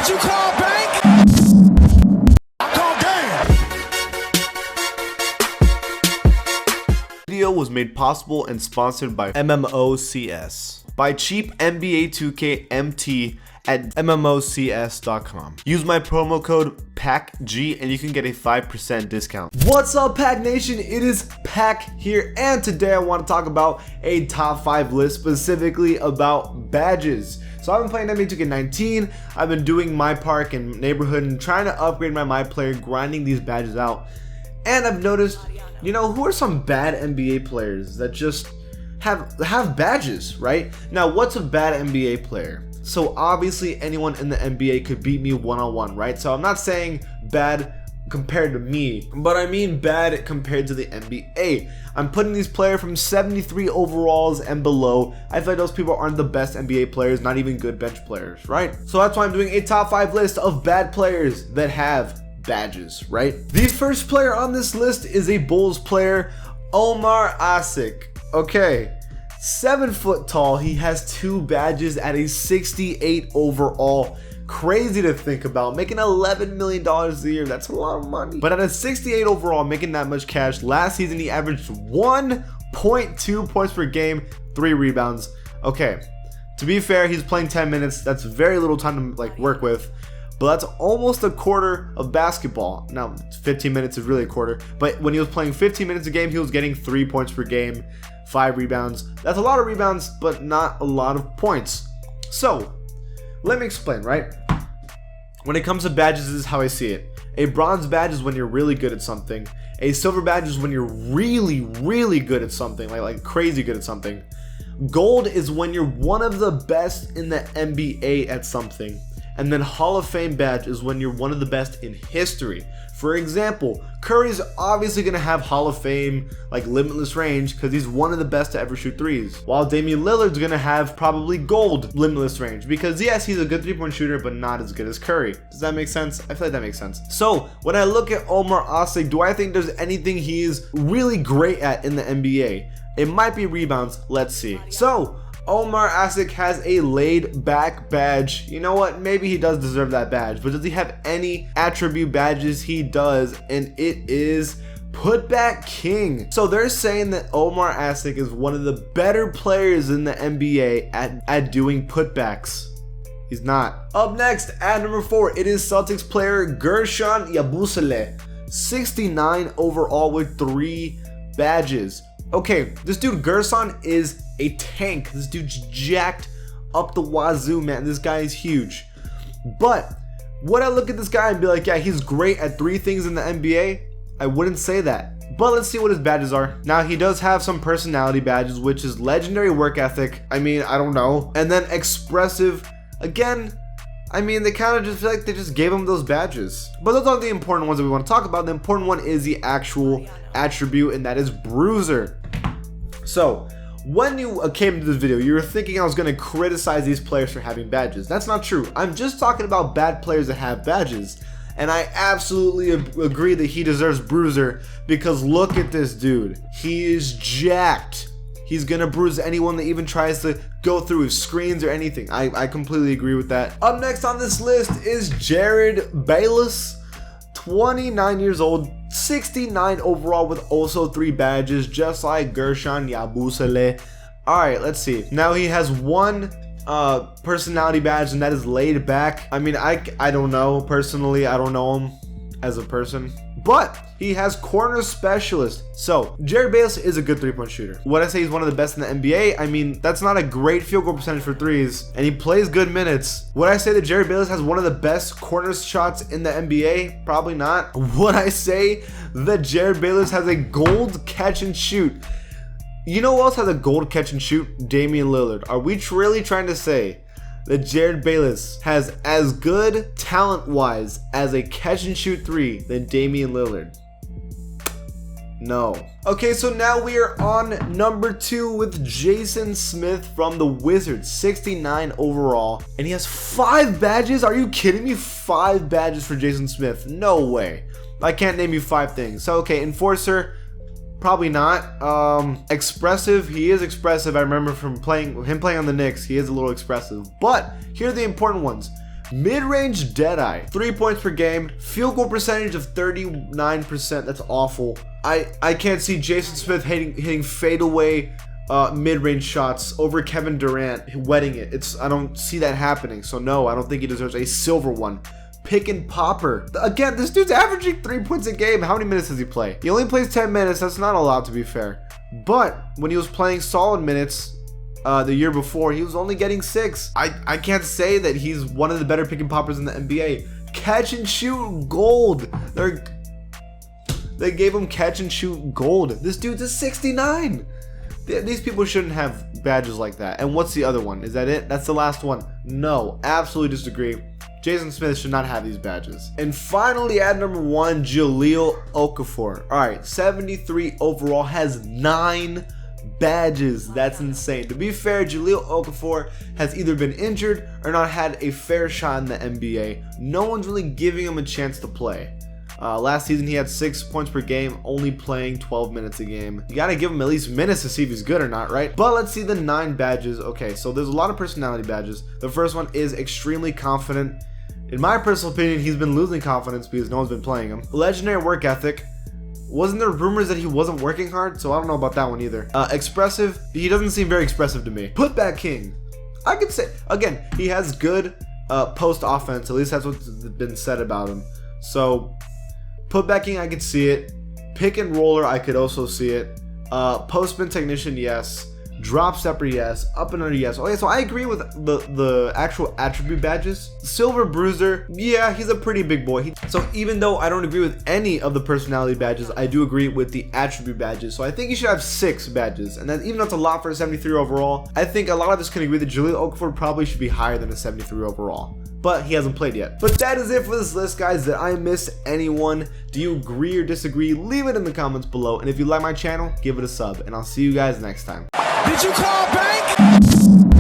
Did you call bank? I call game. Video was made possible and sponsored by MMOCS. Buy cheap NBA 2K MT at MMOCS.com. Use my promo code PACG and you can get a 5% discount. What's up, Pack Nation? It is Pack here, and today I want to talk about a top 5 list specifically about badges. So I've been playing NBA 2K19, I've been doing my park and neighborhood and trying to upgrade my player, grinding these badges out. And I've noticed, you know, who are some bad NBA players that just have badges, right? Now, what's a bad NBA player? So obviously anyone in the NBA could beat me one-on-one, right? So I'm not saying bad compared to me, but I mean bad compared to the NBA. I'm putting these players from 73 overalls and below. I feel like those people aren't the best NBA players, not even good bench players, right? So that's why I'm doing a top 5 list of bad players that have badges, right? The first player on this list is a Bulls player, Omar Asik. Okay, 7 foot tall, he has 2 badges at a 68 overall. Crazy to think about, making $11 million a year, that's a lot of money. But at a 68 overall, making that much cash, last season he averaged 1.2 points per game, 3 rebounds. Okay, to be fair, he's playing 10 minutes, that's very little time to work with. But that's almost a quarter of basketball. Now, 15 minutes is really a quarter, but when he was playing 15 minutes a game, he was getting 3 points per game, 5 rebounds. That's a lot of rebounds, but not a lot of points. So, let me explain, right? When it comes to badges, this is how I see it. A bronze badge is when you're really good at something. A silver badge is when you're really, really good at something, like crazy good at something. Gold is when you're one of the best in the NBA at something. And then Hall of Fame badge is when you're one of the best in history. For example, Curry's obviously going to have Hall of Fame, limitless range, because he's one of the best to ever shoot threes. While Damian Lillard's going to have probably gold limitless range, because yes, he's a good 3-point shooter, but not as good as Curry. Does that make sense? I feel like that makes sense. So when I look at Omar Asik, do I think there's anything he's really great at in the NBA? It might be rebounds. Let's see. So Omar Asik has a laid back badge. You know what? Maybe he does deserve that badge, but does he have any attribute badges? He does, and it is putback king. So they're saying that Omar Asik is one of the better players in the NBA at doing putbacks. He's not. Up next, at number 4, it is Celtics player Guerschon Yabusele, 69 overall with 3 badges. Okay, this dude Gerson is a tank. This dude's jacked up the wazoo, man. This guy is huge. But would I look at this guy and be like, yeah, he's great at 3 things in the NBA? I wouldn't say that. But let's see what his badges are. Now, he does have some personality badges, which is legendary work ethic. I mean, I don't know. And then expressive. Again, I mean, they kind of just feel like they just gave him those badges. But those aren't the important ones that we want to talk about. The important one is the actual attribute, and that is bruiser. So when you came to this video, you were thinking I was going to criticize these players for having badges. That's not true. I'm just talking about bad players that have badges. And I absolutely agree that he deserves bruiser, because look at this dude. He is jacked. He's going to bruise anyone that even tries to go through his screens or anything. I completely agree with that. Up next on this list is Jared Bayless, 29 years old, 69 overall with also 3 badges, just like Guerschon Yabusele. Alright, let's see. Now he has 1 personality badge, and that is laid back. I mean, I don't know. Personally, I don't know him as a person. But he has corner specialist. So Jared Bayless is a good 3-point shooter. Would I say he's one of the best in the NBA? I mean, that's not a great field goal percentage for 3s, and he plays good minutes. Would I say that Jared Bayless has one of the best corner shots in the NBA? Probably not. Would I say that Jared Bayless has a gold catch and shoot? You know who else has a gold catch and shoot? Damian Lillard. Are we really trying to say that Jared Bayless has as good talent-wise as a catch-and-shoot 3 than Damian Lillard? No. Okay, so now we are on number 2 with Jason Smith from the Wizards, 69 overall, and he has 5 badges? Are you kidding me? 5 badges for Jason Smith? No way. I can't name you 5 things. So, okay, enforcer, probably not. Expressive, he is expressive. I remember from him playing on the Knicks, he is a little expressive. But here are the important ones. Mid-range Deadeye, 3 points per game, field goal percentage of 39%. That's awful. I can't see Jason Smith hitting fadeaway mid-range shots over Kevin Durant, wetting it. I don't see that happening. So no, I don't think he deserves a silver one. Pick and popper. Again, this dude's averaging 3 points a game. How many minutes does he play? He only plays 10 minutes. That's not a lot, to be fair. But when he was playing solid minutes the year before, he was only getting 6. I can't say that he's one of the better pick and poppers in the NBA. Catch and shoot gold. They gave him catch and shoot gold. This dude's a 69. These people shouldn't have badges like that. And what's the other one? Is that it? That's the last one. No, absolutely disagree. Jason Smith should not have these badges. And finally, at number 1, Jalil Okafor. All right, 73 overall, has 9 badges. That's insane. To be fair, Jalil Okafor has either been injured or not had a fair shot in the NBA. No one's really giving him a chance to play. Last season, he had 6 points per game, only playing 12 minutes a game. You gotta give him at least minutes to see if he's good or not, right? But let's see the 9 badges. Okay, so there's a lot of personality badges. The first one is extremely confident. In my personal opinion, he's been losing confidence because no one's been playing him. Legendary work ethic. Wasn't there rumors that he wasn't working hard? So I don't know about that one either. Expressive. He doesn't seem very expressive to me. Putback king. I could say, again, he has good post offense. At least that's what's been said about him. So putback king, I could see it. Pick and roller, I could also see it. Post spin technician, yes. Drop stepper, yes. Up and under, yes. Okay, so I agree with the actual attribute badges. Silver bruiser, yeah, he's a pretty big boy. So even though I don't agree with any of the personality badges, I do agree with the attribute badges. So I think he should have 6 badges. And then even though it's a lot for a 73 overall, I think a lot of us can agree that Jalil Okafor probably should be higher than a 73 overall. But he hasn't played yet. But that is it for this list, guys. Did I miss anyone? Do you agree or disagree? Leave it in the comments below. And if you like my channel, give it a sub. And I'll see you guys next time. Did you call bank?